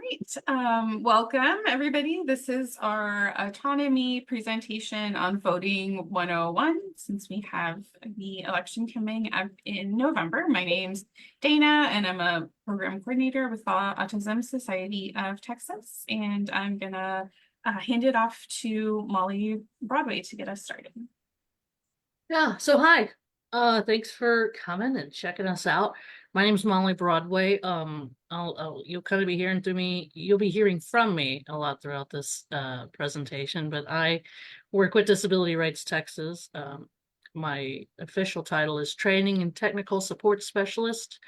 right. Welcome, everybody. This is our autonomy presentation on voting 101, since we have the election coming up in November. My name's Dana, and I'm a program coordinator with the Autism Society of Texas. And I'm gonna hand it off to Molly Broadway to get us started. Yeah, so hi. Thanks for coming and checking us out. My name's Molly Broadway. You'll kind of be hearing through me, you'll be hearing from me a lot throughout this presentation, but I work with Disability Rights Texas. My official title is Training and Technical Support Specialist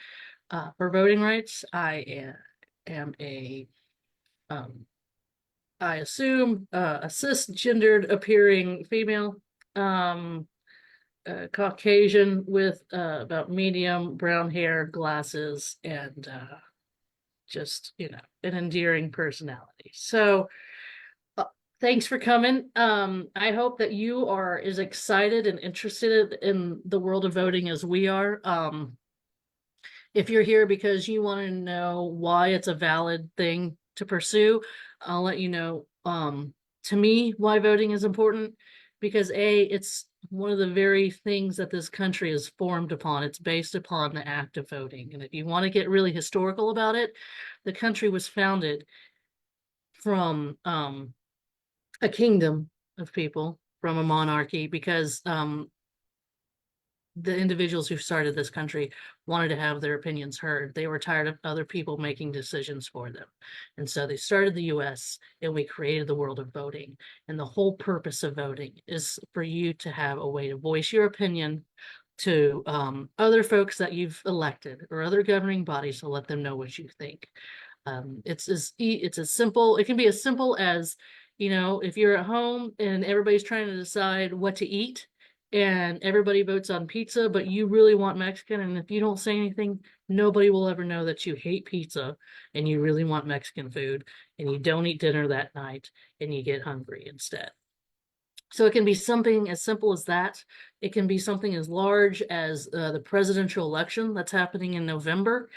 for Voting Rights. Am a I assume a cisgendered appearing female. Caucasian with about medium brown hair, glasses, and just, an endearing personality. So thanks for coming. I hope that you are as excited and interested in the world of voting as we are. If you're here because you want to know why it's a valid thing to pursue, I'll let you know, to me, why voting is important, because it's one of the very things that this country is formed upon. It's based upon the act of voting. And if you want to get really historical about it, the country was founded from a kingdom of people, from a monarchy, because the individuals who started this country wanted to have their opinions heard. They were tired of other people making decisions for them. And so they started the US and we created the world of voting. And the whole purpose of voting is for you to have a way to voice your opinion to other folks that you've elected or other governing bodies to let them know what you think. It's as simple, it can be as simple as, if you're at home and everybody's trying to decide what to eat, and everybody votes on pizza, but you really want Mexican, and if you don't say anything, nobody will ever know that you hate pizza and you really want Mexican food, and you don't eat dinner that night and you get hungry instead. So it can be something as simple as that. It can be something as large as the presidential election that's happening in November.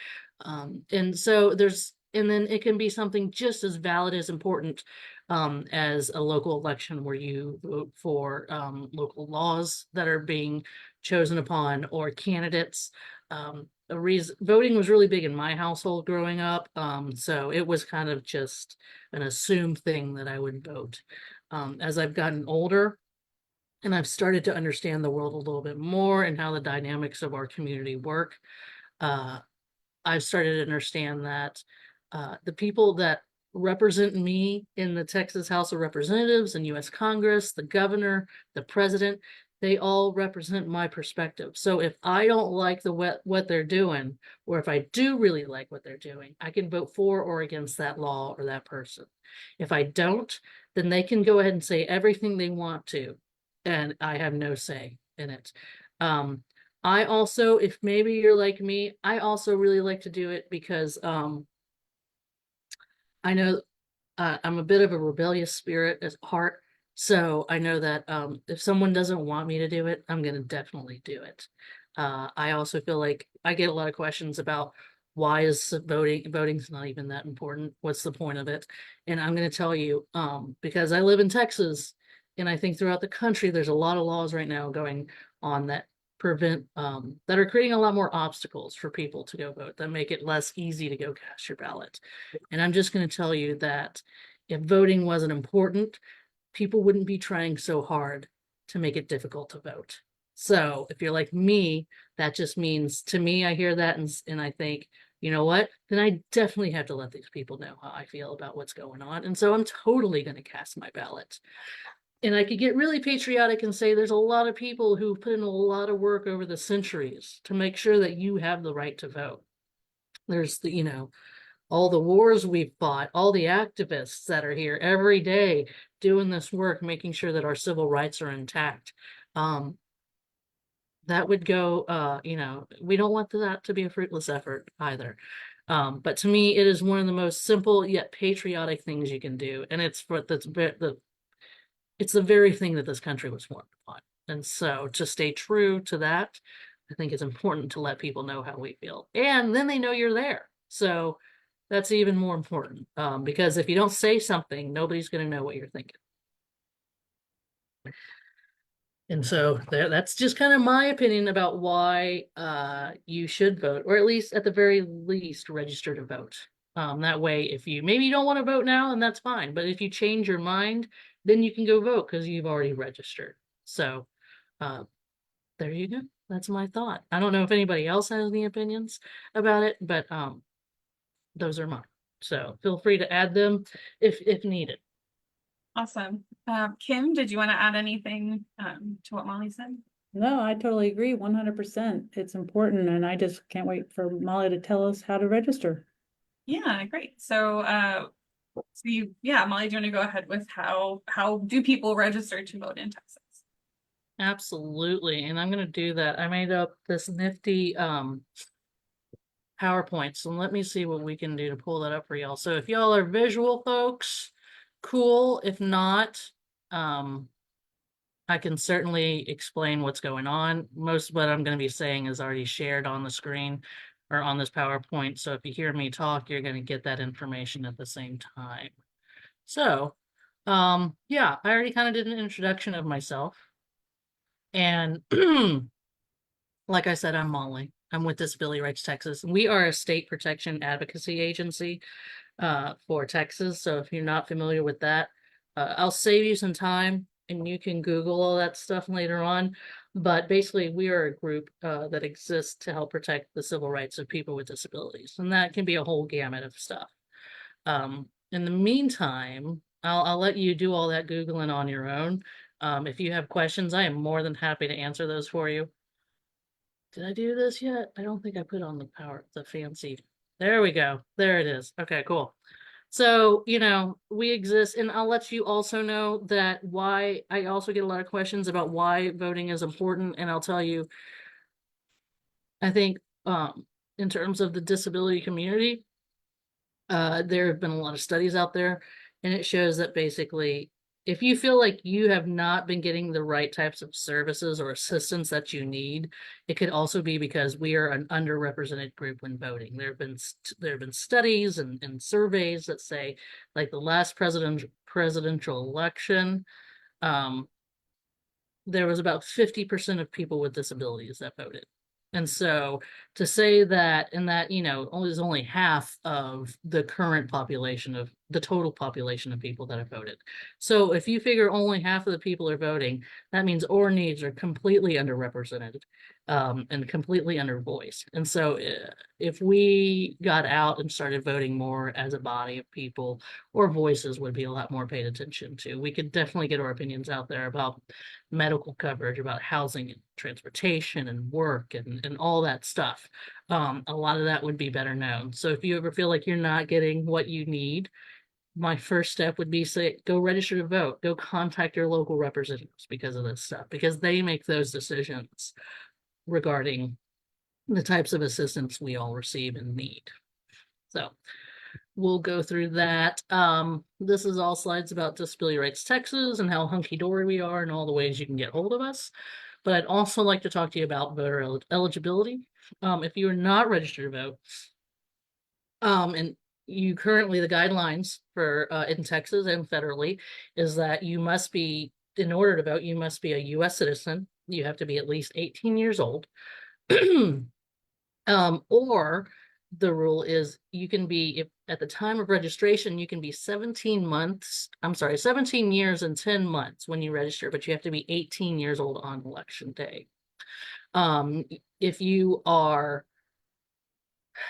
And then it can be something just as valid as important as a local election where you vote for local laws that are being chosen upon, or candidates. Voting was really big in my household growing up, so it was kind of just an assumed thing that I would vote. As I've gotten older and I've started to understand the world a little bit more and how the dynamics of our community work, I've started to understand that the people that represent me in the Texas House of Representatives and US Congress, the governor, the president, they all represent my perspective. So if I don't like what they're doing, or if I do really like what they're doing, I can vote for or against that law or that person. If I don't, then they can go ahead and say everything they want to, and I have no say in it. I also, if maybe you're like me, I also really like to do it because I know I'm a bit of a rebellious spirit at heart. So I know that if someone doesn't want me to do it, I'm going to definitely do it. I also feel like I get a lot of questions about why is voting's not even that important. What's the point of it? And I'm going to tell you, because I live in Texas, and I think throughout the country, there's a lot of laws right now going on that that are creating a lot more obstacles for people to go vote, that make it less easy to go cast your ballot. And I'm just going to tell you that if voting wasn't important, people wouldn't be trying so hard to make it difficult to vote. So if you're like me, that just means, to me, I hear that and I think, you know what, then I definitely have to let these people know how I feel about what's going on. And so I'm totally going to cast my ballot. And I could get really patriotic and say there's a lot of people who put in a lot of work over the centuries to make sure that you have the right to vote. There's all the wars we've fought, all the activists that are here every day doing this work, making sure that our civil rights are intact. That would go, we don't want that to be a fruitless effort either. But to me, it is one of the most simple yet patriotic things you can do. And it's the very thing that this country was formed upon. And so to stay true to that, I think it's important to let people know how we feel. And then they know you're there. So That's even more important, because if you don't say something, nobody's going to know what you're thinking. And so that's just kind of my opinion about why you should vote, or at least at the very least register to vote. That way, if you maybe you don't want to vote now, and that's fine. But if you change your mind, then you can go vote because you've already registered. So uh, there you go. That's my thought. I don't know if anybody else has any opinions about it, but those are mine. So feel free to add them if needed. Awesome. Kim, did you want to add anything to what Molly said? No, I totally agree, 100%. It's important, and I just can't wait for Molly to tell us how to register. Yeah, great. Yeah, Molly, do you want to go ahead with how do people register to vote in Texas? Absolutely. And I'm going to do that. I made up this nifty PowerPoint. So let me see what we can do to pull that up for y'all. So if y'all are visual folks, cool. If not, I can certainly explain what's going on. Most of what I'm going to be saying is already shared on the screen or on this PowerPoint. So if you hear me talk, you're going to get that information at the same time. So, yeah, I already kind of did an introduction of myself. And like I said, I'm Molly. I'm with Disability Rights Texas. We are a state protection advocacy agency for Texas. So if you're not familiar with that, I'll save you some time and you can Google all that stuff later on. But basically, we are a group that exists to help protect the civil rights of people with disabilities. And that can be a whole gamut of stuff. In the meantime, I'll let you do all that Googling on your own. If you have questions, I am more than happy to answer those for you. Did I do this yet? I don't think I put on the fancy. There we go. There it is. Okay, cool. So, we exist, and I'll let you also know that why I also get a lot of questions about why voting is important. And I'll tell you, I think, in terms of the disability community, there have been a lot of studies out there, and it shows that basically, if you feel like you have not been getting the right types of services or assistance that you need, it could also be because we are an underrepresented group when voting. There have been studies and surveys that say, like the last presidential election, there was about 50% of people with disabilities that voted. And so to say that, and that, is only half of the current population of the total population of people that have voted. So if you figure only half of the people are voting, that means our needs are completely underrepresented and completely undervoiced. And so if we got out and started voting more as a body of people, our voices would be a lot more paid attention to. We could definitely get our opinions out there about medical coverage, about housing and transportation and work and all that stuff. A lot of that would be better known. So if you ever feel like you're not getting what you need, my first step would be go register to vote, go contact your local representatives because of this stuff, because they make those decisions regarding the types of assistance we all receive and need. So we'll go through that. This is all slides about Disability Rights Texas and how hunky-dory we are and all the ways you can get hold of us. But I'd also like to talk to you about voter eligibility. If you are not registered to vote, and you currently, the guidelines for in Texas and federally is that you must be, in order to vote, you must be a U.S. citizen. You have to be at least 18 years old. Or the rule is you can be, if at the time of registration, you can be 17 years and 10 months when you register, but you have to be 18 years old on election day.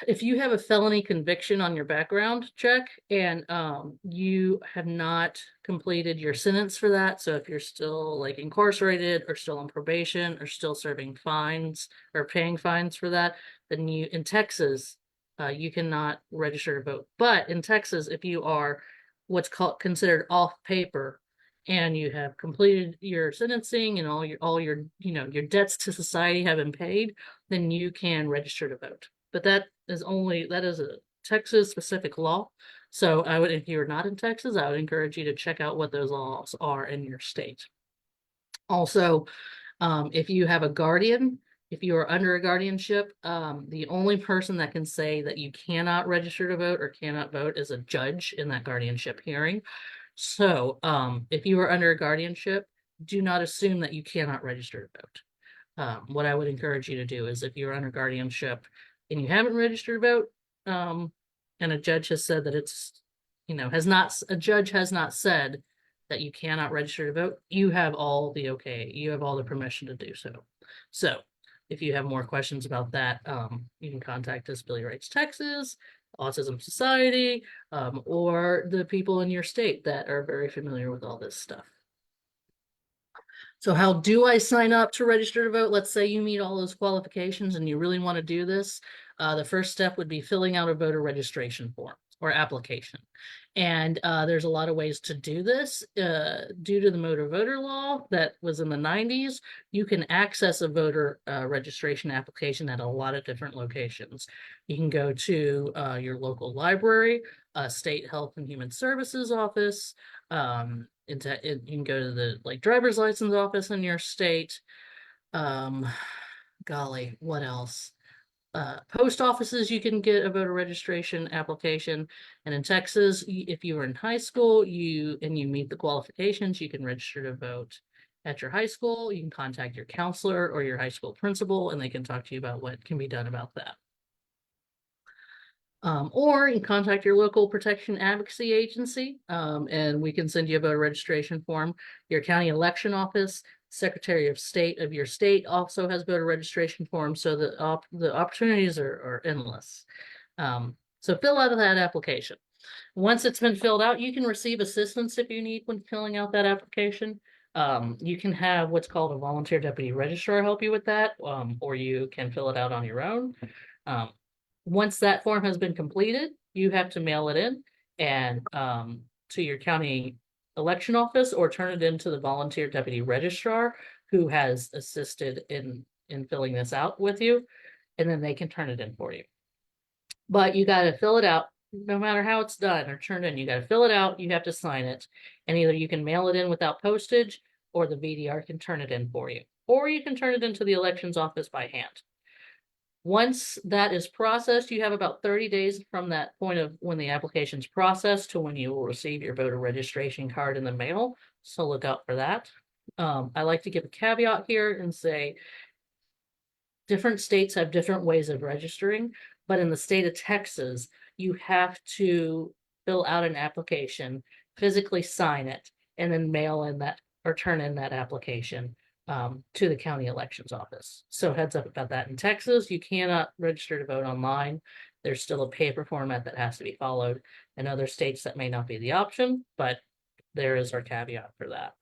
If you have a felony conviction on your background check and you have not completed your sentence for that, so if you're still like incarcerated or still on probation or still serving fines or paying fines for that, then in Texas, you cannot register to vote. But in Texas, if you are what's considered off paper and you have completed your sentencing and all your your debts to society have been paid, then you can register to vote. But that is a Texas specific law. So if you're not in Texas, I would encourage you to check out what those laws are in your state. Also, if you have a guardian, If you are under a guardianship, the only person that can say that you cannot register to vote or cannot vote is a judge in that guardianship hearing. So, if you are under a guardianship, do not assume that you cannot register to vote. What I would encourage you to do is if you're under guardianship and you haven't registered to vote, and a judge has said that it's, a judge has not said that you cannot register to vote, you have all the you have all the permission to do so. So if you have more questions about that, you can contact Disability Rights Texas, Autism Society, or the people in your state that are very familiar with all this stuff. So how do I sign up to register to vote? Let's say you meet all those qualifications and you really want to do this. The first step would be filling out a voter registration form or application. And there's a lot of ways to do this. Due to the motor voter law that was in the 90s, you can access a voter registration application at a lot of different locations. You can go to your local library, state health and human services office, you can go to the driver's license office in your state. Golly, what else? Post offices, you can get a voter registration application. And in Texas, if you were in high school, you meet the qualifications, you can register to vote at your high school. You can contact your counselor or your high school principal, and they can talk to you about what can be done about that. Or you can contact your local protection advocacy agency, and we can send you a voter registration form. Your county election office, Secretary of State of your state also has voter registration forms, so the opportunities are endless. So fill out that application. Once it's been filled out, you can receive assistance if you need when filling out that application. You can have what's called a volunteer deputy registrar help you with that, or you can fill it out on your own. Once that form has been completed, you have to mail it in and to your county election office or turn it into the volunteer deputy registrar who has assisted in filling this out with you, and then they can turn it in for you. But you got to fill it out no matter how it's done or turned in. You got to fill it out, you have to sign it, and either you can mail it in without postage or the VDR can turn it in for you, or you can turn it into the elections office by hand. Once that is processed, you have about 30 days from that point of when the application's processed to when you will receive your voter registration card in the mail. So look out for that. I like to give a caveat here and say different states have different ways of registering, but in the state of Texas, you have to fill out an application, physically sign it, and then mail in that or turn in that application to the county elections office. So heads up about that. In Texas, you cannot register to vote online. There's still a paper format that has to be followed. In other states, that may not be the option, but there is our caveat for that.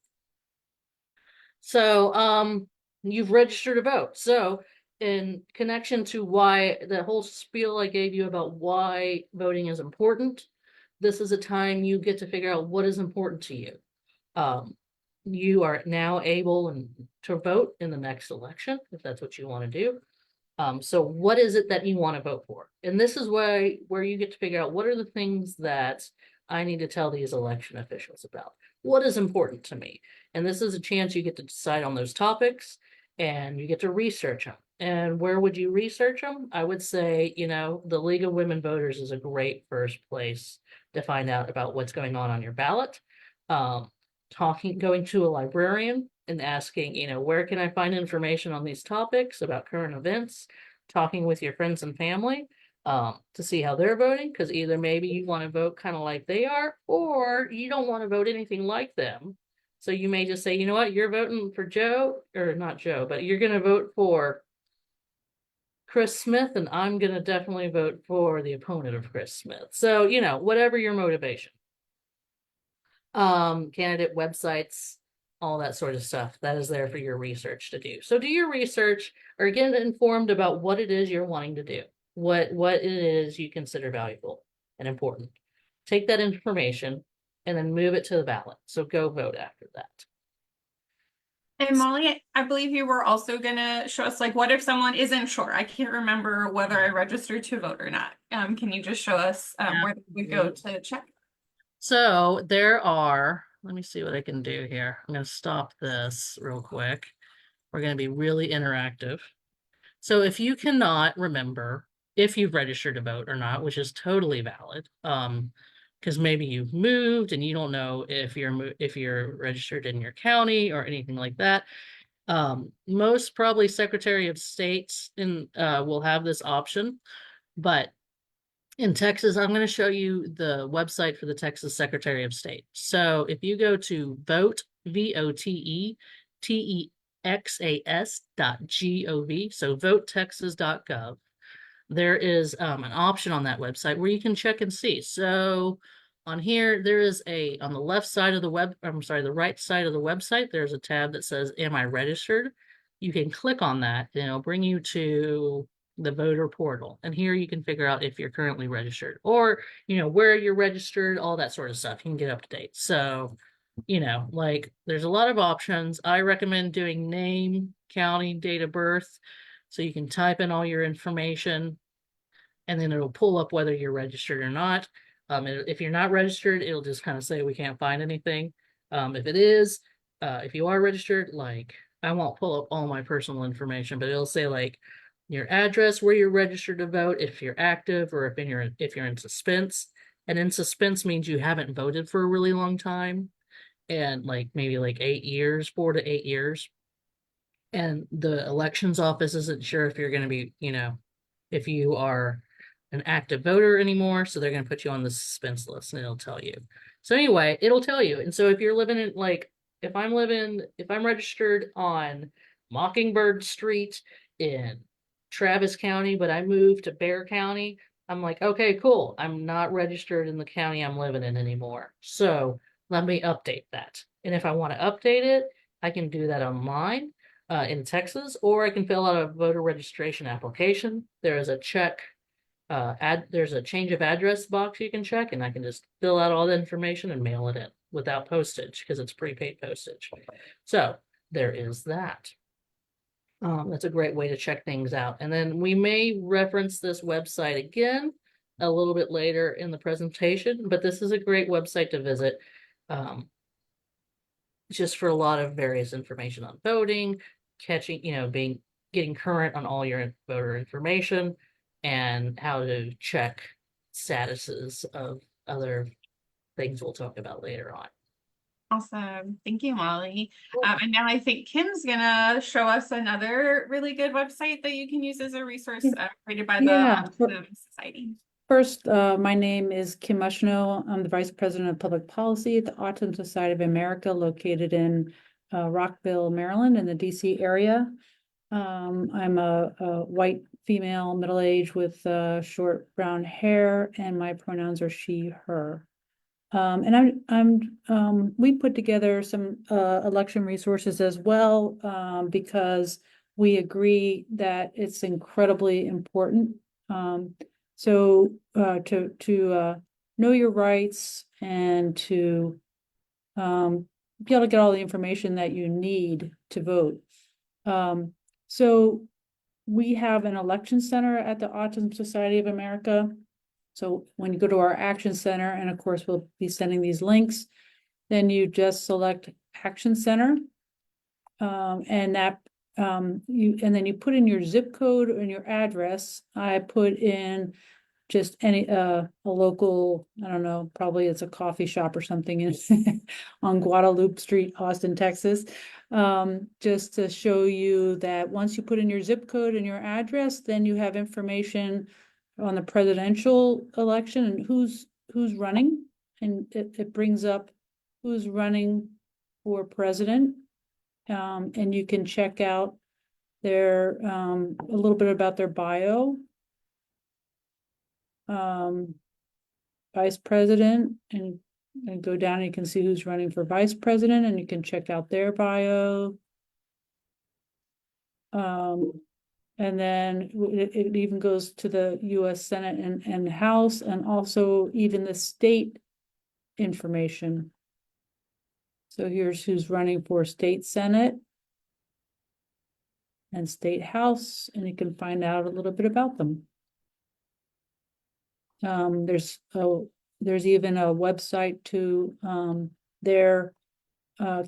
So you've registered to vote. So in connection to why the whole spiel I gave you about why voting is important, this is a time you get to figure out what is important to you. You are now able to vote in the next election, if that's what you want to do. So what is it that you want to vote for? And this is where you get to figure out what are the things that I need to tell these election officials about. What is important to me? And this is a chance you get to decide on those topics and you get to research them. And where would you research them? I would say, the League of Women Voters is a great first place to find out about what's going on your ballot. Going to a librarian and asking, where can I find information on these topics about current events, talking with your friends and family to see how they're voting, because either maybe you want to vote kind of like they are, or you don't want to vote anything like them. So you may just say, you know what, you're voting for Joe, or not Joe, but you're going to vote for Chris Smith, and I'm going to definitely vote for the opponent of Chris Smith. So, whatever your motivation. Candidate websites, all that sort of stuff that is there for your research to do. So do your research or get informed about what it is you're wanting to do, what it is you consider valuable and important. Take that information and then move it to the ballot. So go vote after that. And Molly, I believe you were also gonna show us, what if someone isn't sure? I can't remember whether I registered to vote or not. Can you just show us where they would go to check? So there are, let me see what I can do here. I'm going to stop this real quick. We're going to be really interactive. So if you cannot remember if you've registered to vote or not, which is totally valid, because maybe you've moved and you don't know if you're registered in your county or anything like that. Most probably Secretary of States will have this option, but in Texas, I'm going to show you the website for the Texas Secretary of State. So if you go to vote, VOTETEXAS.gov, so votetexas.gov, there is an option on that website where you can check and see. So on here, there is on the left side of the the right side of the website, there's a tab that says, Am I registered? You can click on that and it'll bring you to the voter portal. And here you can figure out if you're currently registered or, where you're registered, all that sort of stuff. You can get up to date. So, like there's a lot of options. I recommend doing name, county, date of birth. So you can type in all your information and then it'll pull up whether you're registered or not. If you're not registered, it'll just kind of say we can't find anything. If it is, if you are registered, like I won't pull up all my personal information, but it'll say like your address, where you're registered to vote, if you're active or if you're in suspense. And in suspense means you haven't voted for a really long time, and like maybe like 8 years, 4 to 8 years. And the elections office isn't sure if you're going to be, if you are an active voter anymore. So they're going to put you on the suspense list and it'll tell you. So anyway, it'll tell you. And so if you're living in if I'm registered on Mockingbird Street in Travis County, but I moved to Bear County, I'm like, okay, cool. I'm not registered in the county I'm living in anymore. So let me update that. And if I want to update it, I can do that online in Texas, or I can fill out a voter registration application. There is a there's a change of address box you can check, and I can just fill out all the information and mail it in without postage because it's prepaid postage. So there is that. That's a great way to check things out. And then we may reference this website again a little bit later in the presentation, but this is a great website to visit. Just for a lot of various information on voting, getting current on all your voter information, and how to check statuses of other things we'll talk about later on. Awesome. Thank you, Molly. And now I think Kim's gonna show us another really good website that you can use as a resource created by the Autism Society. First, my name is Kim Mushno. I'm the Vice President of Public Policy at the Autism Society of America, located in Rockville, Maryland, in the DC area. I'm a white female, middle-aged with short brown hair, and my pronouns are she, her. And we put together some election resources as well, because we agree that it's incredibly important. So to know your rights and to be able to get all the information that you need to vote. So we have an election center at the Autism Society of America. So when you go to our action center, and of course we'll be sending these links, then you just select Action Center, and then you put in your zip code and your address. I put in just any a local, I don't know, probably it's a coffee shop or something in on Guadalupe Street, Austin, Texas. Just to show you that once you put in your zip code and your address, then you have information on the presidential election and who's running, and it brings up who's running for president, and you can check out their a little bit about their bio. Vice president, and go down and you can see who's running for vice president, and you can check out their bio. And then it even goes to the US Senate and House, and also even the state information. So here's who's running for state Senate and state House, and you can find out a little bit about them. There's even a website to their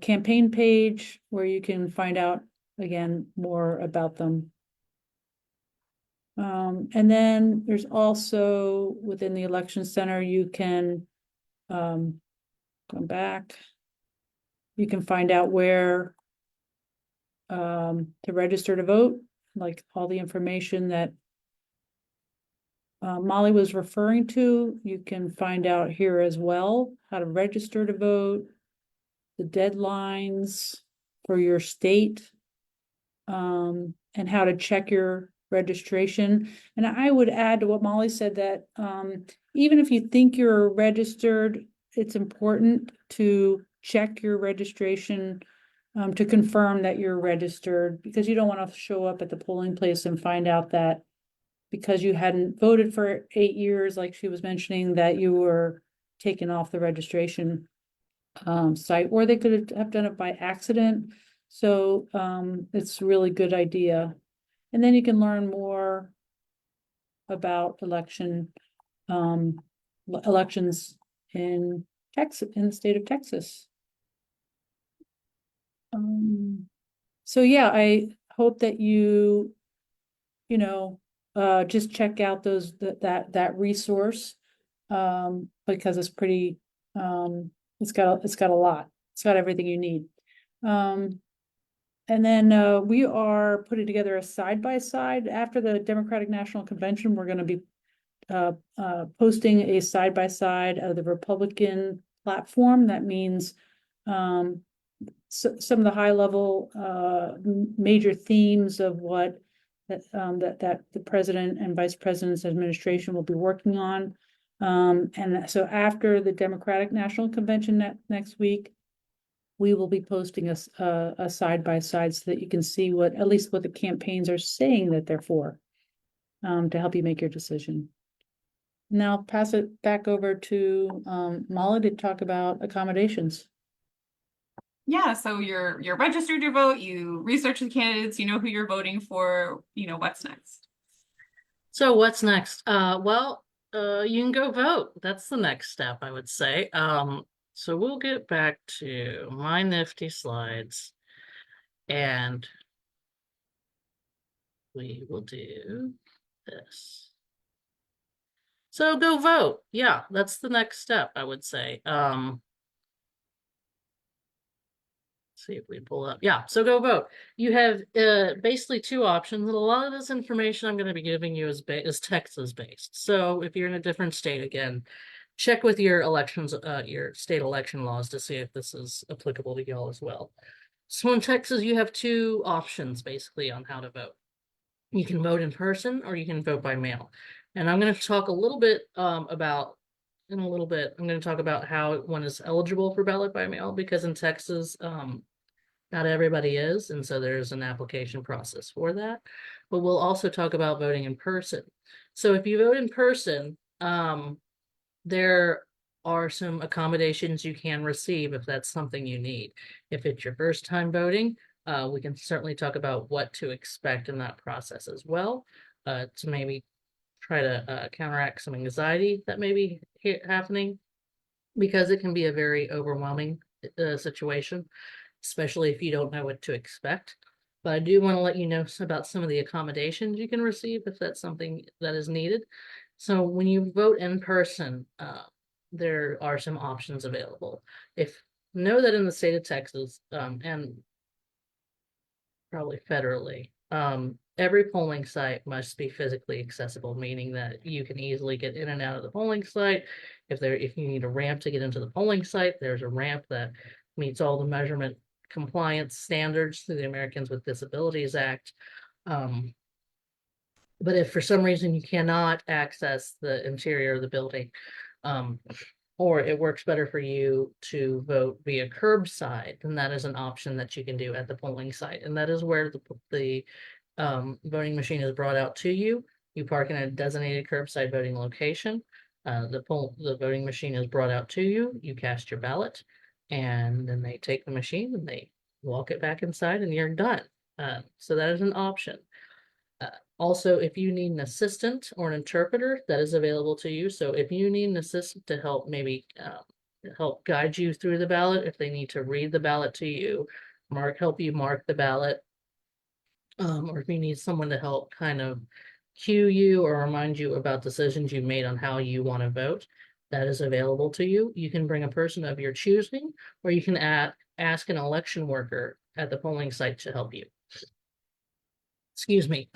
campaign page where you can find out again more about them. And then there's also within the election center, you can go back. You can find out where to register to vote, like all the information that Molly was referring to. You can find out here as well, how to register to vote, the deadlines for your state, and how to check your registration. And I would add to what Molly said that even if you think you're registered, it's important to check your registration to confirm that you're registered, because you don't want to show up at the polling place and find out that because you hadn't voted for 8 years, like she was mentioning, that you were taken off the registration site, or they could have done it by accident. So it's a really good idea. And then you can learn more about elections in Texas, in the state of Texas. So yeah, I hope that you just check out that resource, because it's pretty, it's got a lot. It's got everything you need. And then we are putting together a side-by-side after the Democratic National Convention. We're going to be posting a side-by-side of the Republican platform. That means some of the high-level major themes of what that the president and vice president's administration will be working on. And so after the Democratic National Convention next week, we will be posting a side-by-side so that you can see at least what the campaigns are saying that they're for, to help you make your decision. Now I'll pass it back over to Molly to talk about accommodations. Yeah, so you're registered to vote, you research the candidates, you know who you're voting for, what's next. So what's next? Well, you can go vote. That's the next step, I would say. So we'll get back to my nifty slides, and we will do this. So go vote. Yeah, that's the next step, I would say. See if we pull up. Yeah, so go vote. You have basically two options, and a lot of this information I'm going to be giving you is Texas based. So if you're in a different state, again, check with your elections, your state election laws to see if this is applicable to y'all as well. So in Texas, you have two options basically on how to vote. You can vote in person or you can vote by mail. And I'm going to talk a little bit about, in a little bit, I'm going to talk about how one is eligible for ballot by mail, because in Texas, not everybody is, and so there's an application process for that. But we'll also talk about voting in person. So if you vote in person, there are some accommodations you can receive if that's something you need. If it's your first time voting, we can certainly talk about what to expect in that process as well, to maybe try to counteract some anxiety that may be happening, because it can be a very overwhelming situation, especially if you don't know what to expect. But I do want to let you know about some of the accommodations you can receive if that's something that is needed. So when you vote in person, there are some options available. Know that in the state of Texas, and probably federally, every polling site must be physically accessible, meaning that you can easily get in and out of the polling site. If you need a ramp to get into the polling site, there's a ramp that meets all the measurement compliance standards through the Americans with Disabilities Act. But if for some reason you cannot access the interior of the building, or it works better for you to vote via curbside, then that is an option that you can do at the polling site. And that is where the voting machine is brought out to you. You park in a designated curbside voting location. The voting machine is brought out to you. You cast your ballot, and then they take the machine and they walk it back inside, and you're done. So that is an option. Also, if you need an assistant or an interpreter, that is available to you. So if you need an assistant to help maybe help guide you through the ballot, if they need to read the ballot to you, help you mark the ballot, or if you need someone to help kind of cue you or remind you about decisions you made on how you want to vote. That is available to you. You can bring a person of your choosing, or you can ask an election worker at the polling site to help you. Excuse me.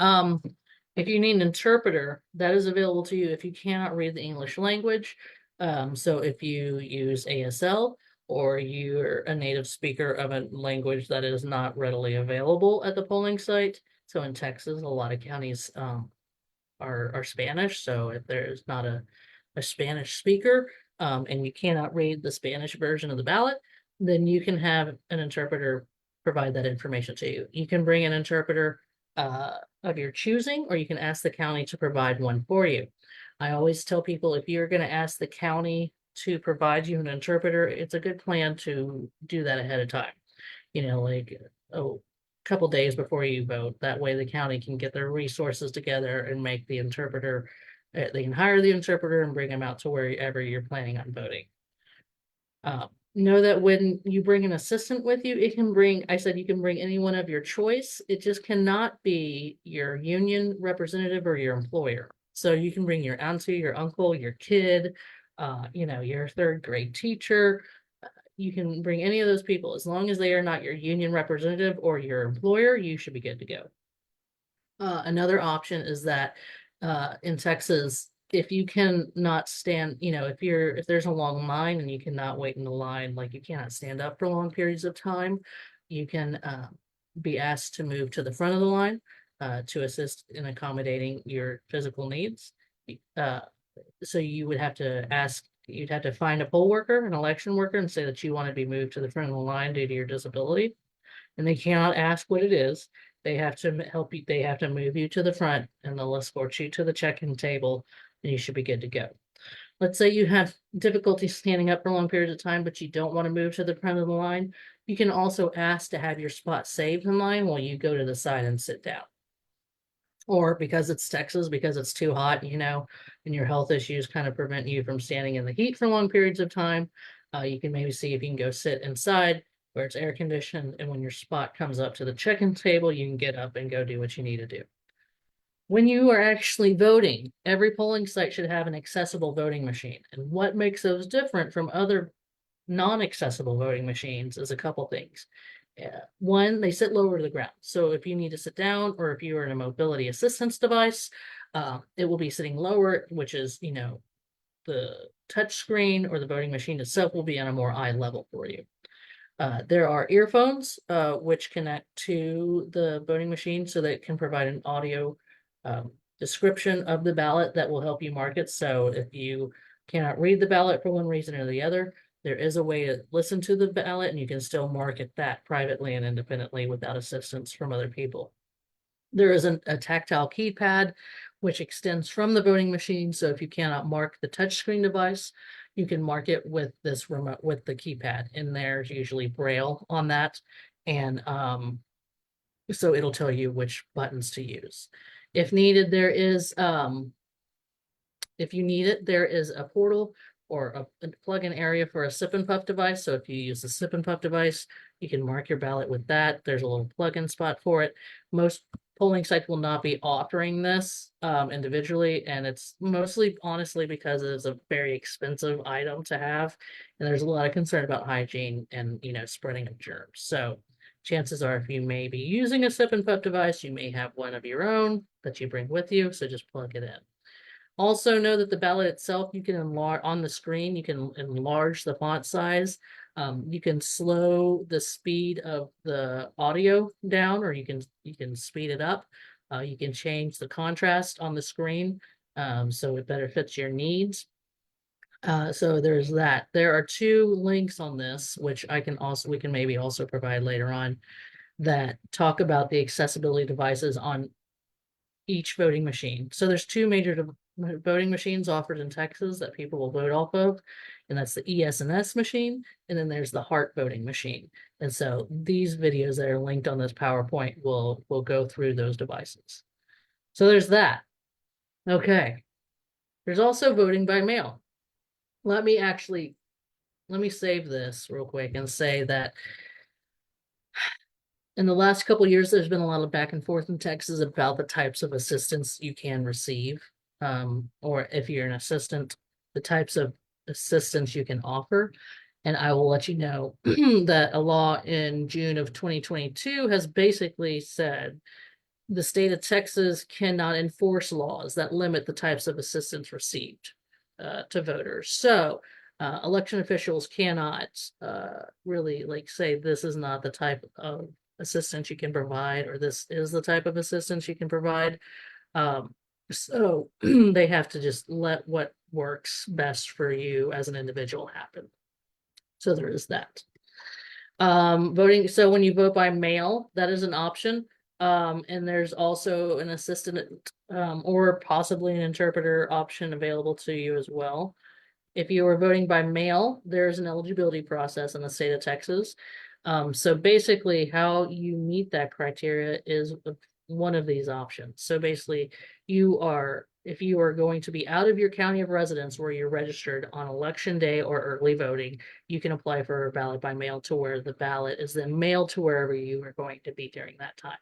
If you need an interpreter, that is available to you if you cannot read the English language. So if you use ASL or you're a native speaker of a language that is not readily available at the polling site. So in Texas, a lot of counties are Spanish. So if there's not a Spanish speaker and you cannot read the Spanish version of the ballot, then you can have an interpreter provide that information to you. You can bring an interpreter of your choosing, or you can ask the county to provide one for you. I always tell people, if you're going to ask the county to provide you an interpreter, it's a good plan to do that ahead of time. You know, like a couple days before you vote. That way the county can get their resources together and make the interpreter. They can hire the interpreter and bring them out to wherever you're planning on voting. Know that when you bring an assistant with you, it can bring, I said you can bring anyone of your choice. It just cannot be your union representative or your employer. So you can bring your auntie, your uncle, your kid, you know, your third grade teacher. You can bring any of those people. As long as they are not your union representative or your employer, you should be good to go. Another option is that in Texas, if you can not stand, you know, if there's a long line and you cannot wait in the line, like you cannot stand up for long periods of time, you can be asked to move to the front of the line to assist in accommodating your physical needs. So you would have to you'd have to find a poll worker, an election worker, and say that you want to be moved to the front of the line due to your disability. And they cannot ask what it is. They have to help you, they have to move you to the front and they'll escort you to the check-in table and you should be good to go. Let's say you have difficulty standing up for long periods of time, but you don't want to move to the front of the line. You can also ask to have your spot saved in line while you go to the side and sit down. Or because it's Texas, because it's too hot, you know, and your health issues kind of prevent you from standing in the heat for long periods of time, you can maybe see if you can go sit inside where it's air conditioned, and when your spot comes up to the check-in table, you can get up and go do what you need to do. When you are actually voting, every polling site should have an accessible voting machine. And what makes those different from other non-accessible voting machines is a couple things. One, they sit lower to the ground. So if you need to sit down or if you're in a mobility assistance device, it will be sitting lower, which is, you know, the touch screen or the voting machine itself will be on a more eye level for you. There are earphones which connect to the voting machine so that it can provide an audio description of the ballot that will help you mark it. So if you cannot read the ballot for one reason or the other, there is a way to listen to the ballot and you can still market that privately and independently without assistance from other people. There is a tactile keypad which extends from the voting machine. So if you cannot mark the touchscreen device, you can mark it with this remote, with the keypad. And there's usually Braille on that. And so it'll tell you which buttons to use. If needed, there is, if you need it, there is a portal or a plug-in area for a sip and puff device. So if you use the sip and puff device, you can mark your ballot with that. There's a little plug-in spot for it. Most polling sites will not be offering this individually, and it's mostly honestly because it's a very expensive item to have, and there's a lot of concern about hygiene and, you know, spreading of germs. So chances are, if you may be using a sip and puff device, you may have one of your own that you bring with you, so just plug it in. Also know that the ballot itself, you can enlarge on the screen, you can enlarge the font size. You can slow the speed of the audio down, or you can speed it up. You can change the contrast on the screen so it better fits your needs. So there's that. There are two links on this, which we can maybe also provide later on, that talk about the accessibility devices on each voting machine. So there's two major voting machines offered in Texas that people will vote off of, and that's the ES&S machine, and then there's the Heart voting machine. And so these videos that are linked on this PowerPoint will go through those devices. So there's that. Okay. There's also voting by mail. Let me save this real quick and say that In the last couple of years, there's been a lot of back and forth in Texas about the types of assistance you can receive. Or if you're an assistant, the types of assistance you can offer. And I will let you know that a law in June of 2022 has basically said the state of Texas cannot enforce laws that limit the types of assistance received to voters. So election officials cannot really like say this is not the type of assistance you can provide, or this is the type of assistance you can provide. So they have to just let what works best for you as an individual happen. So there is that. Voting. So when you vote by mail, that is an option. And there's also an assistant or possibly an interpreter option available to you as well. If you are voting by mail, there's an eligibility process in the state of Texas. So basically how you meet that criteria is one of these options. So basically if you are going to be out of your county of residence where you're registered on election day or early voting, you can apply for a ballot by mail to where the ballot is then mailed to wherever you are going to be during that time.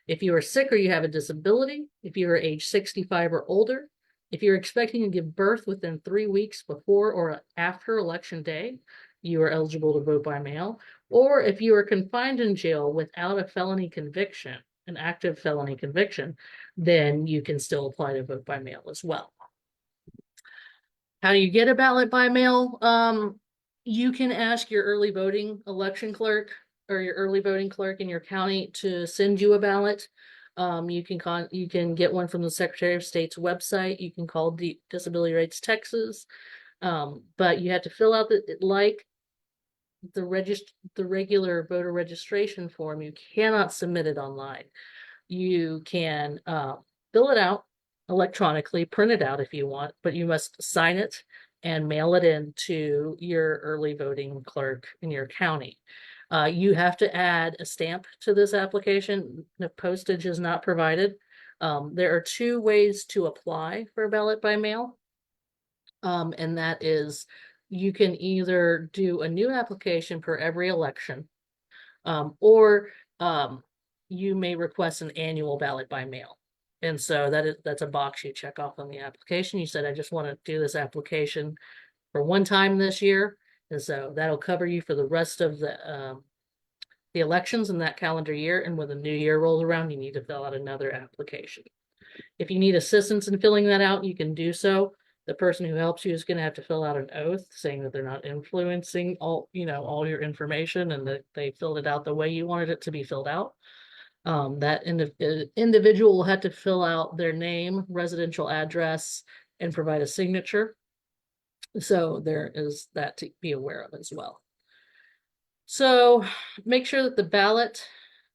If you are sick or you have a disability, if you are age 65 or older, if you're expecting to give birth within 3 weeks before or after election day, you are eligible to vote by mail. Or if you are confined in jail without a felony conviction, an active felony conviction, then you can still apply to vote by mail as well. How do you get a ballot by mail? You can ask your early voting election clerk or your early voting clerk in your county to send you a ballot. You can get one from the Secretary of State's website. You can call Disability Rights Texas, but you have to fill out the regular voter registration form. You cannot submit it online. You can fill it out electronically, print it out if you want, but you must sign it and mail it in to your early voting clerk in your county. You have to add a stamp to this application. The postage is not provided. There are 2 ways to apply for a ballot by mail. And that is, you can either do a new application for every election, or you may request an annual ballot by mail. And so that's a box you check off on the application. You said, I just want to do this application for one time this year. And so that'll cover you for the rest of the elections in that calendar year. And when the new year rolls around, you need to fill out another application. If you need assistance in filling that out, you can do so. The person who helps you is going to have to fill out an oath saying that they're not influencing all your information and that they filled it out the way you wanted it to be filled out. That individual will have to fill out their name, residential address, and provide a signature. So there is that to be aware of as well. So make sure that the ballot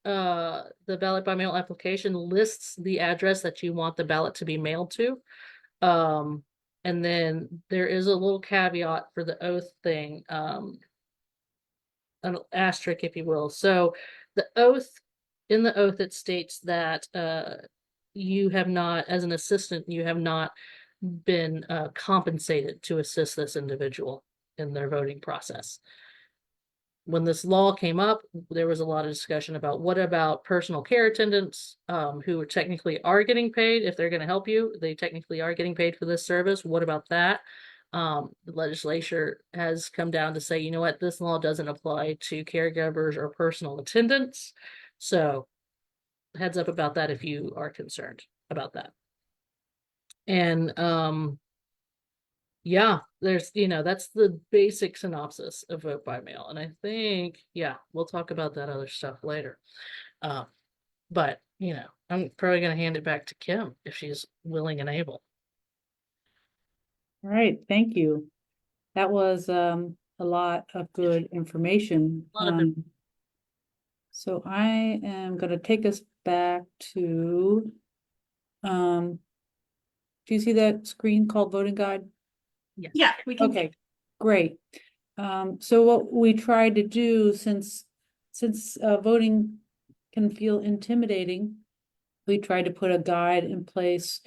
by mail application lists the address that you want the ballot to be mailed to. And then there is a little caveat for the oath thing, an asterisk, if you will. So in the oath, it states that you have not, as an assistant, you have not been compensated to assist this individual in their voting process. When this law came up, there was a lot of discussion about what about personal care attendants who technically are getting paid. If they're going to help you, they technically are getting paid for this service. What about that? The legislature has come down to say, you know what, this law doesn't apply to caregivers or personal attendants. So heads up about that if you are concerned about that. And yeah, there's, that's the basic synopsis of vote by mail. And I think, yeah, we'll talk about that other stuff later. But, I'm probably going to hand it back to Kim if she's willing and able. All right, thank you. That was a lot of good information. So I am going to take us back to, do you see that screen called voting guide? Yeah, we can. Okay, great. So what we tried to do, since voting can feel intimidating, we tried to put a guide in place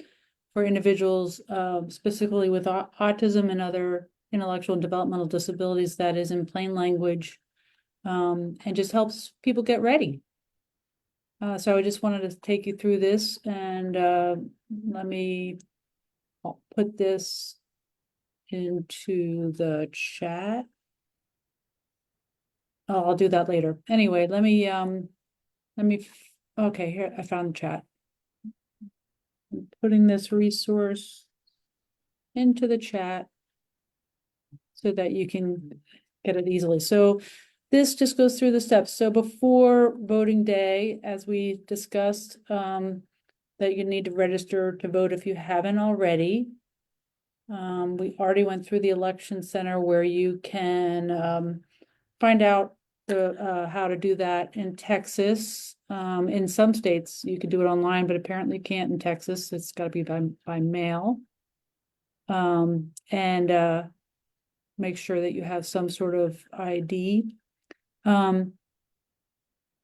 for individuals specifically with autism and other intellectual and developmental disabilities that is in plain language, and just helps people get ready. So I just wanted to take you through this and I'll put this into the chat. Oh, I'll do that later. Anyway, okay, here, I found the chat. I'm putting this resource into the chat so that you can get it easily. So this just goes through the steps. So before voting day, as we discussed, that you need to register to vote if you haven't already. We already went through the election center where you can find out how to do that in Texas. In some states, you can do it online, but apparently you can't in Texas. It's got to be by mail. And make sure that you have some sort of ID.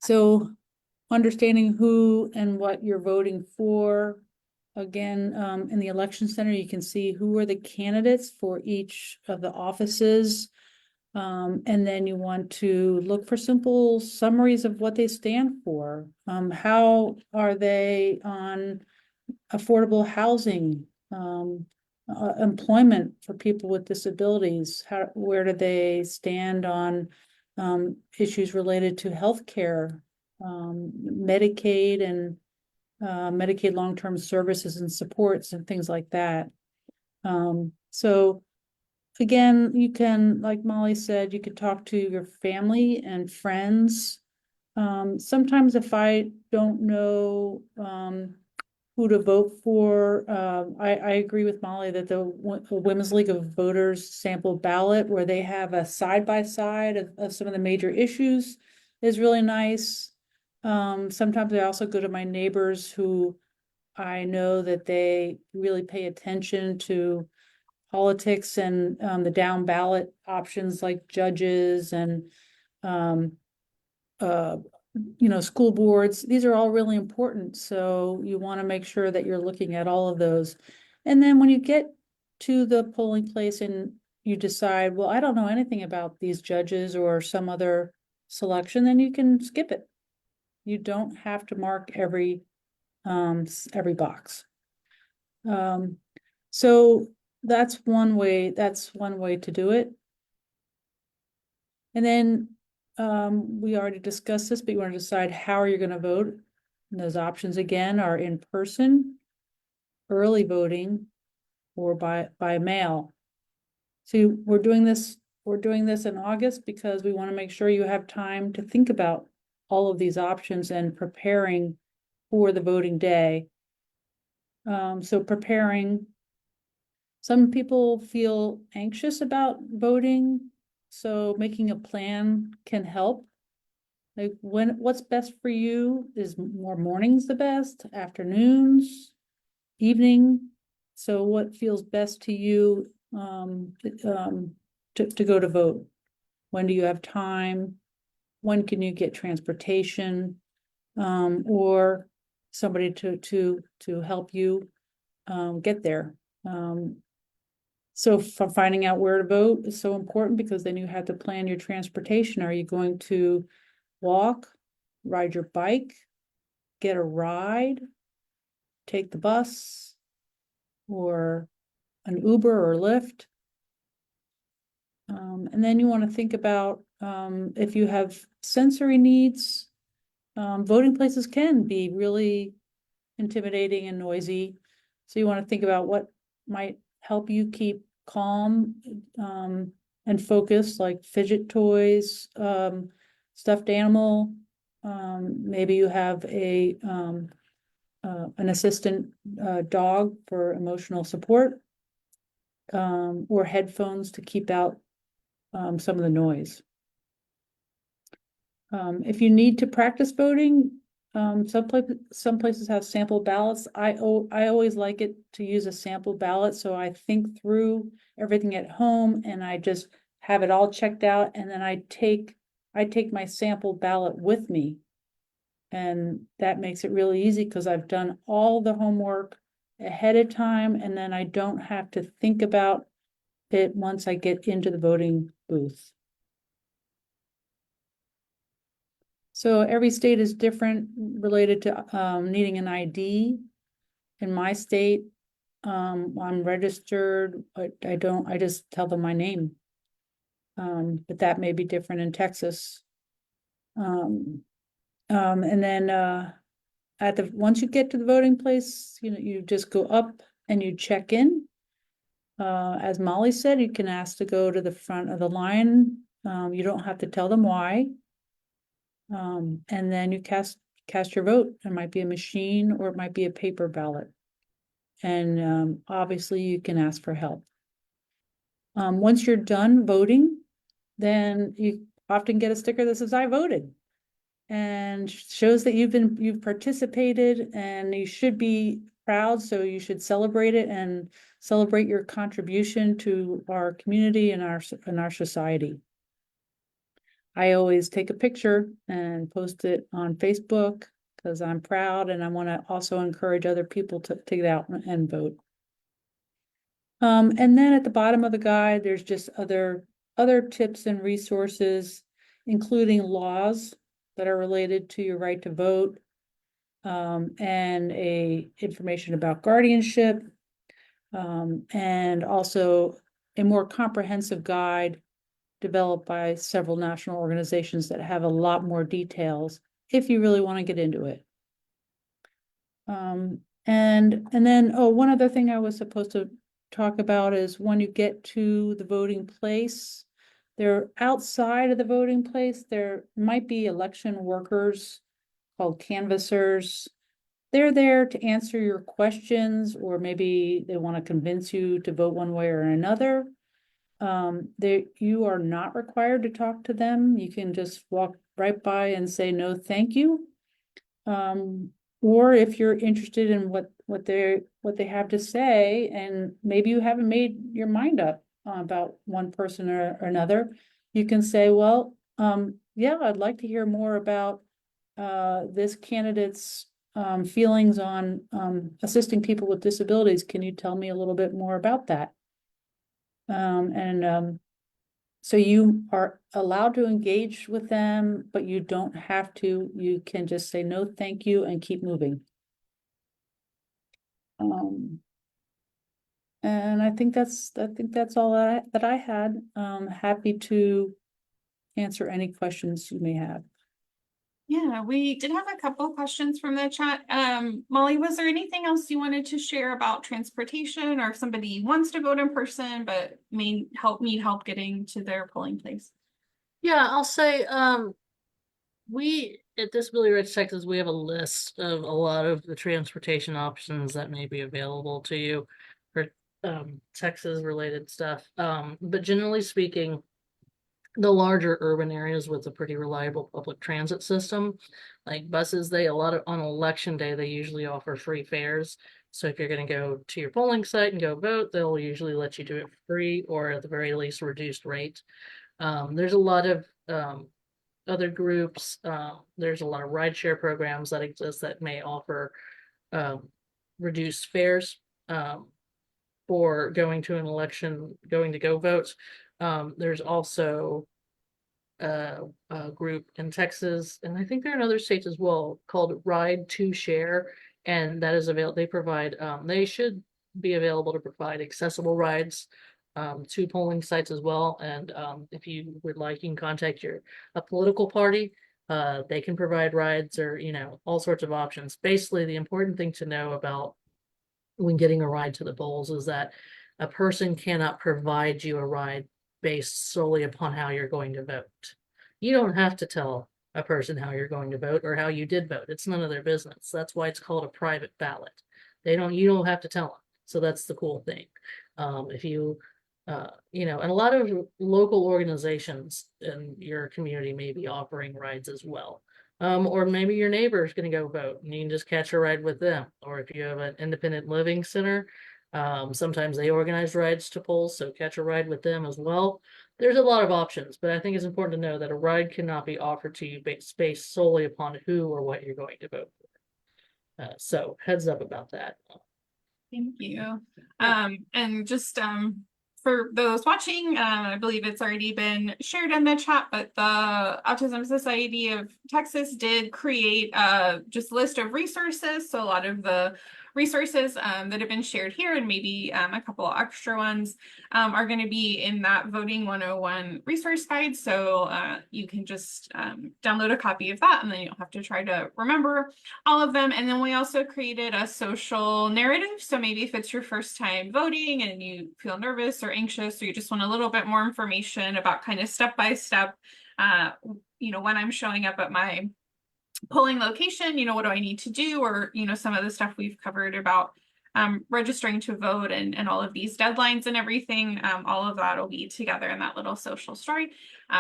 So understanding who and what you're voting for. Again, in the election center, you can see who are the candidates for each of the offices. And then you want to look for simple summaries of what they stand for. How are they on affordable housing, employment for people with disabilities? Where do they stand on issues related to healthcare, Medicaid and Medicaid long-term services and supports and things like that. So again, you can, like Molly said, you could talk to your family and friends. Sometimes if I don't know who to vote for, I agree with Molly that the Women's League of Voters sample ballot where they have a side-by-side of some of the major issues is really nice. Sometimes I also go to my neighbors who I know that they really pay attention to politics and the down ballot options like judges and um, school boards. These are all really important. So you want to make sure that you're looking at all of those. And then when you get to the polling place and you decide, well, I don't know anything about these judges or some other selection, then you can skip it. You don't have to mark every box. So that's one way to do it. And then we already discussed this, but you want to decide how are you going to vote. And those options again are in person, early voting, or by mail. So we're doing this in August because we want to make sure you have time to think about all of these options and preparing for the voting day. So preparing, some people feel anxious about voting, so making a plan can help. Like what's best for you? Is more mornings the best, afternoons, evening? So what feels best to you to go to vote? When do you have time? When can you get transportation or somebody to help you get there? So finding out where to vote is so important because then you have to plan your transportation. Are you going to walk, ride your bike, get a ride, take the bus, or an Uber or Lyft? And then you want to think about if you have sensory needs, voting places can be really intimidating and noisy. So you want to think about what might help you keep calm and focused, like fidget toys, stuffed animal. Maybe you have an assistant dog for emotional support, or headphones to keep out some of the noise. If you need to practice voting, some places have sample ballots. I always like it to use a sample ballot, so I think through everything at home and I just have it all checked out, and then I take my sample ballot with me, and that makes it really easy because I've done all the homework ahead of time, and then I don't have to think about it once I get into the voting booth. So every state is different related to needing an ID. In my state, I'm registered, but I just tell them my name. But that may be different in Texas. And then once you get to the voting place, you just go up and you check in. As Molly said, you can ask to go to the front of the line. You don't have to tell them why. And then you cast your vote. It might be a machine or it might be a paper ballot. And obviously you can ask for help. Once you're done voting, then you often get a sticker that says I voted. And shows that you've participated, and you should be proud, so you should celebrate it and celebrate your contribution to our community and our society. I always take a picture and post it on Facebook because I'm proud and I want to also encourage other people to get out and vote. And then at the bottom of the guide, there's just other tips and resources, including laws that are related to your right to vote, and information about guardianship, and also a more comprehensive guide developed by several national organizations that have a lot more details if you really want to get into it. And then, one other thing I was supposed to talk about is when you get to the voting place, there outside of the voting place, there might be election workers called canvassers. They're there to answer your questions, or maybe they want to convince you to vote one way or another. You are not required to talk to them. You can just walk right by and say no, thank you. Or if you're interested in what they have to say, and maybe you haven't made your mind up about one person or another, you can say, well, yeah, I'd like to hear more about this candidate's feelings on assisting people with disabilities. Can you tell me a little bit more about that? So you are allowed to engage with them, but you don't have to. You can just say no, thank you, and keep moving. And I think that's all that I had. Happy to answer any questions you may have. Yeah, we did have a couple of questions from the chat. Molly, was there anything else you wanted to share about transportation, or if somebody wants to vote in person but need help getting to their polling place? Yeah, I'll say, we at Disability Rights Texas, we have a list of a lot of the transportation options that may be available to you for Texas related stuff. But generally speaking, the larger urban areas with a pretty reliable public transit system, like buses, on election day, they usually offer free fares. So if you're going to go to your polling site and go vote, they'll usually let you do it free, or at the very least reduced rate. There's a lot of other groups. There's a lot of rideshare programs that exist that may offer reduced fares for going to an election, going to go vote. There's also a group in Texas, and I think there are in other states as well, called Ride to Share, and that is available. They provide, they should be available to provide accessible rides to polling sites as well. And if you would like, you can contact a political party. They can provide rides, or all sorts of options. Basically, the important thing to know about when getting a ride to the polls is that a person cannot provide you a ride based solely upon how you're going to vote. You don't have to tell a person how you're going to vote or how you did vote. It's none of their business. That's why it's called a private ballot. You don't have to tell them. So that's the cool thing. If you, and a lot of local organizations in your community may be offering rides as well. Or maybe your neighbor is going to go vote and you can just catch a ride with them. Or if you have an independent living center, sometimes they organize rides to polls, so catch a ride with them as well. There's a lot of options, but I think it's important to know that a ride cannot be offered to you based solely upon who or what you're going to vote for. So heads up about that. Thank you. Yeah. And just for those watching, I believe it's already been shared in the chat, but the Autism Society of Texas did create just a list of resources. So a lot of the resources that have been shared here, and maybe a couple of extra ones, are going to be in that Voting 101 resource guide. So you can just download a copy of that, and then you don't have to try to remember all of them. And then we also created a social narrative. So maybe if it's your first time voting and you feel nervous or anxious, or you just want a little bit more information about kind of step by step, when I'm showing up at my polling location, what do I need to do? Or, some of the stuff we've covered about registering to vote and all of these deadlines and everything, all of that will be together in that little social story.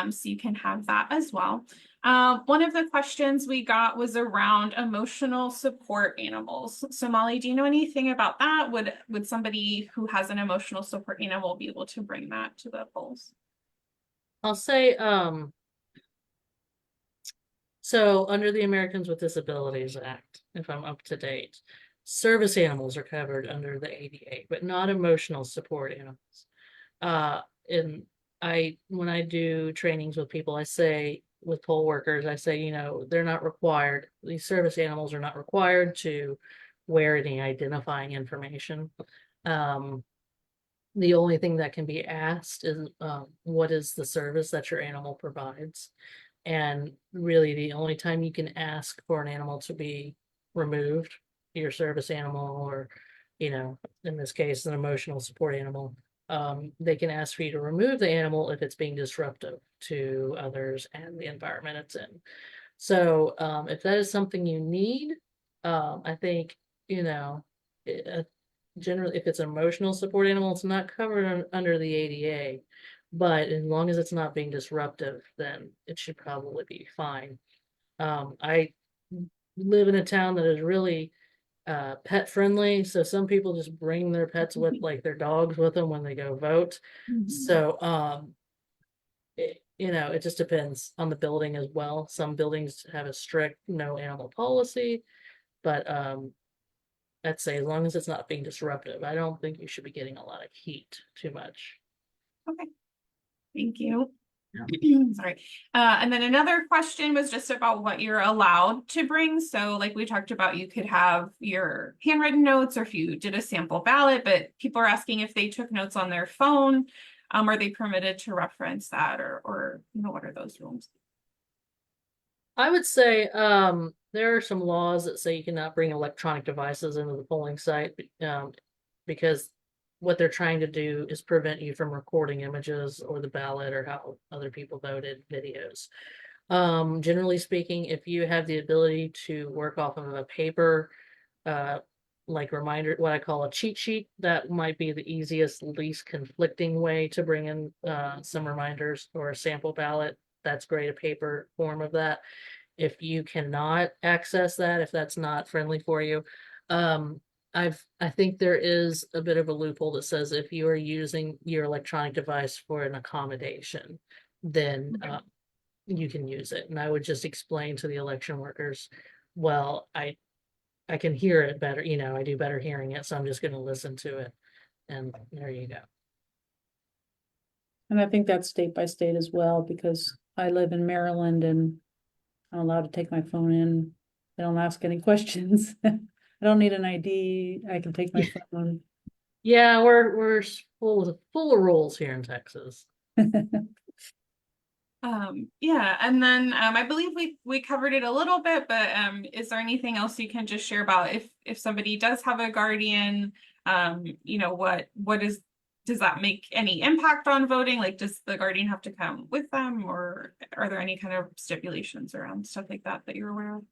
So you can have that as well. One of the questions we got was around emotional support animals. So Molly, do you know anything about that? Would somebody who has an emotional support animal be able to bring that to the polls? I'll say, so under the Americans with Disabilities Act, if I'm up to date, service animals are covered under the ADA, but not emotional support animals. And when I do trainings with people, I say, with poll workers, I say, they're not required, these service animals are not required to wear any identifying information. The only thing that can be asked is, what is the service that your animal provides? And really the only time you can ask for an animal to be removed, your service animal, or, in this case, an emotional support animal, they can ask for you to remove the animal if it's being disruptive to others and the environment it's in. So if that is something you need, I think, generally, if it's an emotional support animal, it's not covered under the ADA. But as long as it's not being disruptive, then it should probably be fine. I live in a town that is really pet friendly, so some people just bring their pets with, like their dogs with them when they go vote. So it just depends on the building as well. Some buildings have a strict no animal policy, but I'd say as long as it's not being disruptive, I don't think you should be getting a lot of heat too much. Okay, thank you. Yeah. Sorry. And then another question was just about what you're allowed to bring. So like we talked about, you could have your handwritten notes, or if you did a sample ballot, but people are asking if they took notes on their phone, are they permitted to reference that, or what are those rules? I would say there are some laws that say you cannot bring electronic devices into the polling site, because what they're trying to do is prevent you from recording images or the ballot or how other people voted videos. Generally speaking, if you have the ability to work off of a paper, like reminder, what I call a cheat sheet, that might be the easiest, least conflicting way to bring in some reminders, or a sample ballot. That's great, a paper form of that. If you cannot access that, if that's not friendly for you, I think there is a bit of a loophole that says if you are using your electronic device for an accommodation, then you can use it. And I would just explain to the election workers, well, I can hear it better, I do better hearing it, so I'm just going to listen to it. And there you go. And I think that's state by state as well, because I live in Maryland and I'm allowed to take my phone in. They don't ask any questions. I don't need an ID. I can take my phone. Yeah, we're full of rules here in Texas. Yeah, and then I believe we covered it a little bit, but is there anything else you can just share about if somebody does have a guardian, does that make any impact on voting? Like, does the guardian have to come with them, or are there any kind of stipulations around stuff like that you're aware of?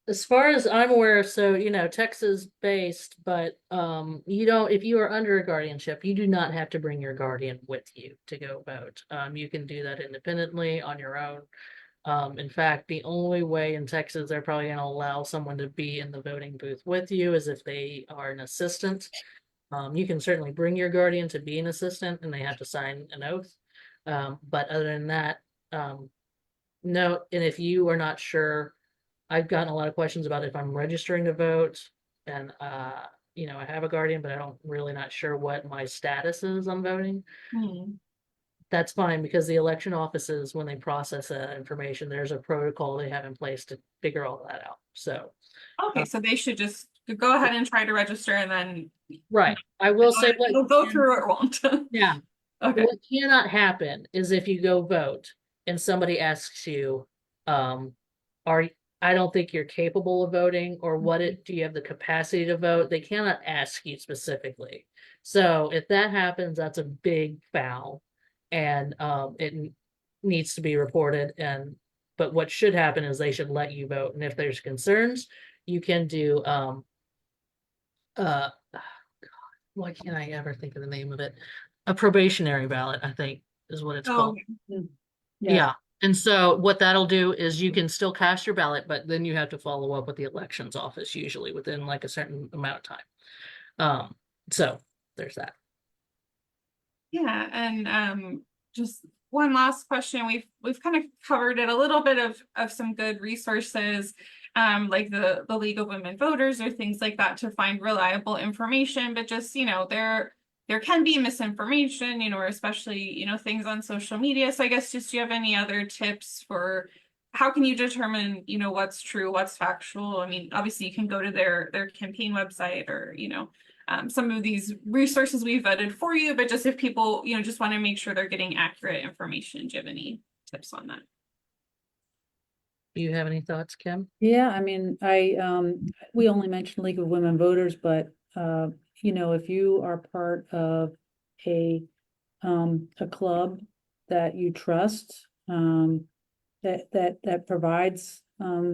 As far as I'm aware, so Texas based, but if you are under a guardianship, you do not have to bring your guardian with you to go vote. You can do that independently on your own. In fact, the only way in Texas they're probably going to allow someone to be in the voting booth with you is if they are an assistant. You can certainly bring your guardian to be an assistant, and they have to sign an oath. But other than that, no. And if you are not sure, I've gotten a lot of questions about if I'm registering to vote, and you know, I have a guardian, but I don't really not sure what my status is on voting. Hmm. That's fine because the election offices, when they process that information, there's a protocol they have in place to figure all that out. So, Okay, so they should just go ahead and try to register and then right. I will say what it'll go through or it won't. yeah. Okay. What cannot happen is if you go vote and somebody asks you, are I don't think you're capable of voting, or do you have the capacity to vote? They cannot ask you specifically. So if that happens, that's a big foul, and needs to be reported. But what should happen is they should let you vote, and if there's concerns, you can do uh why can't I ever think of the name of it? A probationary ballot, I think is what it's Oh, called. Yeah. Yeah. And so what that'll do is you can still cast your ballot, but then you have to follow up with the elections office usually within like a certain amount of time. So there's that. yeah, and just one last question. We've kind of covered it a little bit of some good resources, like the League of Women Voters or things like that to find reliable information. But just, you know, there can be misinformation, you know, or especially, you know, things on social media. So I guess just do you have any other tips for how can you determine, you know, what's true, what's factual? I mean, obviously you can go to their campaign website or, you know, some of these resources we've vetted for you, but just if people, you know, just want to make sure they're getting accurate information, do you have any tips on that? Do you have any thoughts, Kim? Yeah, I mean, we only mentioned League of Women Voters, but, you know, if you are part of a club that you trust, that provides,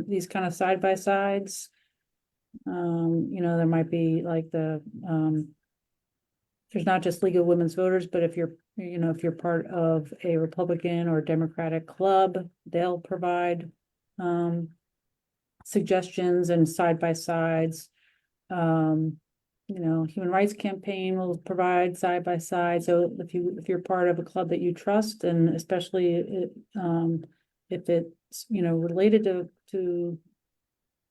these kind of side-by-sides, you know, there might be like there's not just League of Women's Voters, but if you're, you know, if you're part of a Republican or Democratic club, they'll provide, suggestions and side-by-sides. You know, Human Rights Campaign will provide side-by-side. So if you're part of a club that you trust, and especially if it's, you know, related to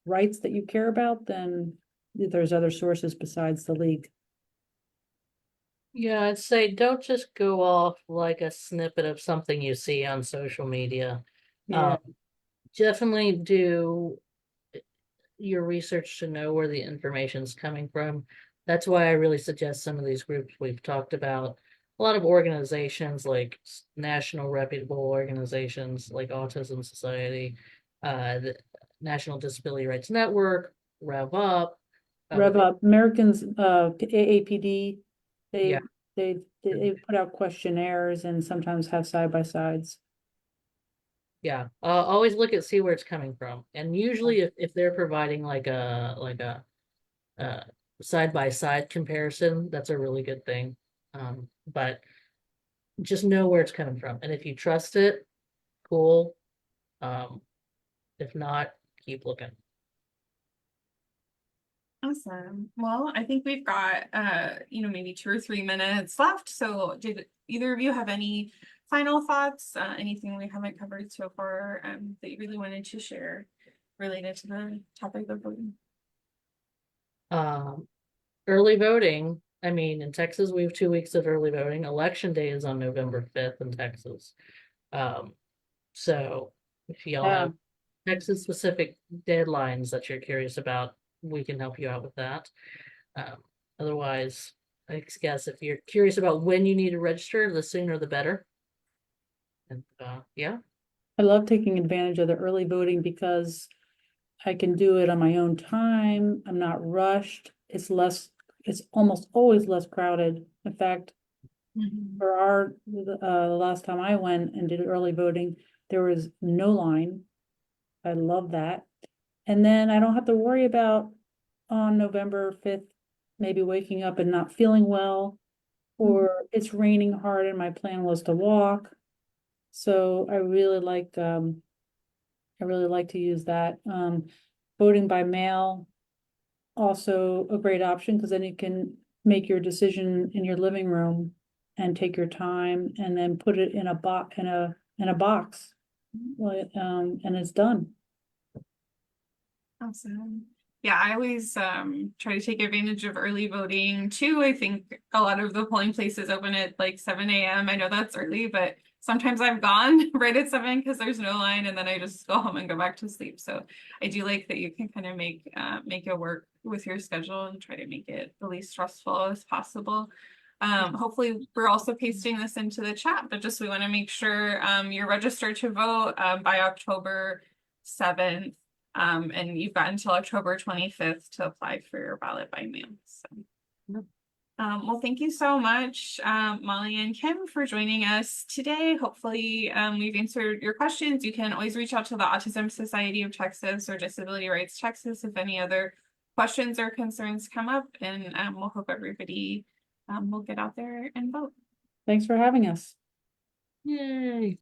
rights that you care about, then there's other sources besides the league. Yeah, I'd say don't just go off like a snippet of something you see on social media. Yeah. Definitely do your research to know where the information's coming from. That's why I really suggest some of these groups we've talked about. A lot of organizations like national reputable organizations like Autism Society, the National Disability Rights Network, Rev Up. Rev Up, Americans, AAPD, Yeah, they put out questionnaires and sometimes have side-by-sides. yeah. Always look at see where it's coming from, and usually if they're providing like a uh side by side comparison, that's a really good thing. But just know where it's coming from, and if you trust it, cool. Um, if not, keep looking. Awesome. Well, I think we've got you know, maybe 2 or 3 minutes left. So did either of you have any final thoughts, anything we haven't covered so far that you really wanted to share related to the topic of voting? Um, Early voting. I mean, in Texas, we have 2 weeks of early voting. Election day is on November 5th in Texas. Um, so if y'all Yeah, have Texas specific deadlines that you're curious about, we can help you out with that. Um, Otherwise, I guess if you're curious about when you need to register, the sooner the better. And yeah, I love taking advantage of the early voting because I can do it on my own time. I'm not rushed. It's almost always less crowded. In fact, Mhm. for the last time I went and did early voting, there was no line. I love that. And then I don't have to worry about on November 5th, maybe waking up and not feeling well, or it's raining hard and my plan was to walk. So I really like to use that. Voting by mail, also a great option because then you can make your decision in your living room and take your time and then put it in a box in a box. And it's done. Awesome. Yeah, I always try to take advantage of early voting too. I think a lot of the polling places open at like 7 a.m. I know that's early, but sometimes I've gone right at 7 because there's no line, and then I just go home and go back to sleep. So I do like that you can kind of make it work with your schedule and try to make it the least stressful as possible. Hopefully we're also pasting this into the chat, but just we want to make sure you're registered to vote by October 7th. And you've got until October 25th to apply for your ballot by mail. So, Yep. well, thank you so much, Molly and Kim, for joining us today. Hopefully, we've answered your questions. You can always reach out to the Autism Society of Texas or Disability Rights Texas if any other questions or concerns come up, and we'll hope everybody will get out there and vote. Thanks for having us. Yay.